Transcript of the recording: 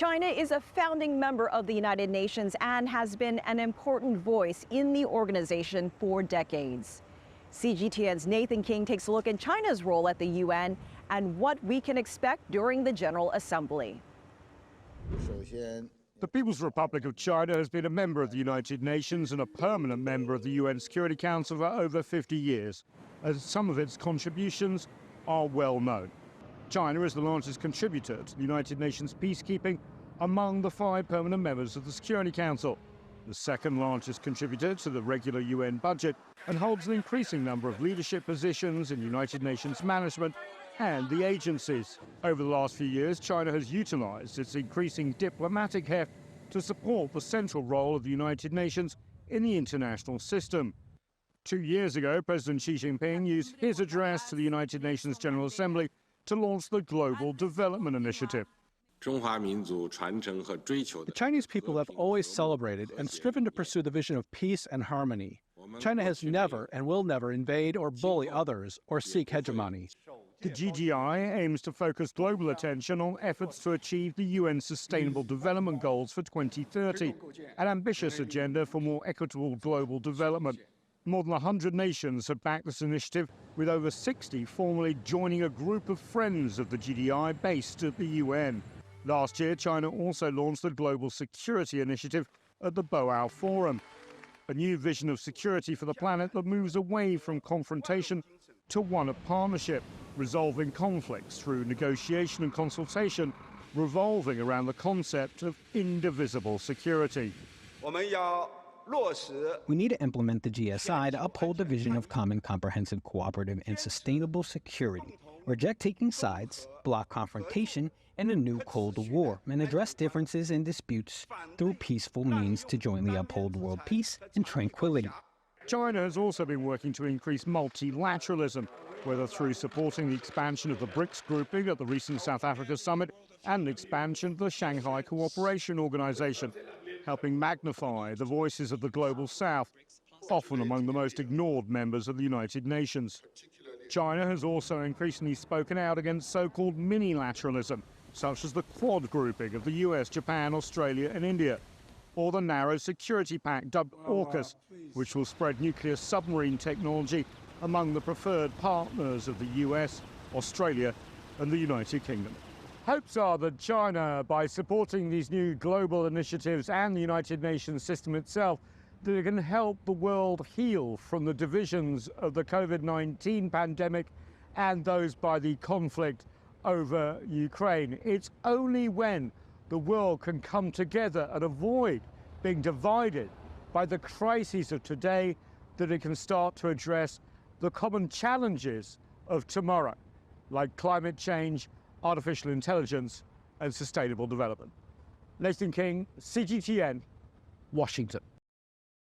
China is a founding member of the United Nations and has been an important voice in the organization for decades. CGTN's Nathan King takes a look at China's role at the UN and what we can expect during the General Assembly. The People's Republic of China has been a member of the United Nations and a permanent member of the UN Security Council for over 50 years, as some of its contributions are well known. China is the largest contributor to the United Nations peacekeeping among the 5 permanent members of the Security Council, the second largest contributor to the regular UN budget, and holds an increasing number of leadership positions in United Nations management and the agencies. Over the last few years, China has utilized its increasing diplomatic heft to support the central role of the United Nations in the international system. 2 years ago, President Xi Jinping used his address to the United Nations General Assembly to launch the Global Development Initiative. The Chinese people have always celebrated and striven to pursue the vision of peace and harmony. China has never and will never invade or bully others or seek hegemony. The GDI aims to focus global attention on efforts to achieve the UN Sustainable Development Goals for 2030, an ambitious agenda for more equitable global development. More than 100 nations have backed this initiative, with over 60 formally joining a group of friends of the GDI based at the UN. Last year, China also launched the Global Security Initiative at the Boao Forum, a new vision of security for the planet that moves away from confrontation to one of partnership, resolving conflicts through negotiation and consultation, revolving around the concept of indivisible security. We need to implement the GSI to uphold the vision of common, comprehensive, cooperative, and sustainable security, reject taking sides, block confrontation, and a new Cold War, and address differences and disputes through peaceful means to jointly uphold world peace and tranquility. China has also been working to increase multilateralism, whether through supporting the expansion of the BRICS grouping at the recent South Africa summit and the expansion of the Shanghai Cooperation Organization, helping magnify the voices of the Global South, often among the most ignored members of the United Nations. China has also increasingly spoken out against so-called minilateralism, such as the Quad grouping of the US, Japan, Australia and India, or the narrow security pact dubbed AUKUS, which will spread nuclear submarine technology among the preferred partners of the US, Australia and the United Kingdom. Hopes are that China, by supporting these new global initiatives and the United Nations system itself, that it can help the world heal from the divisions of the COVID-19 pandemic and those by the conflict over Ukraine. It's only when the world can come together and avoid being divided by the crises of today that it can start to address the common challenges of tomorrow, like climate change, artificial intelligence, and sustainable development. Nathan King, CGTN, Washington.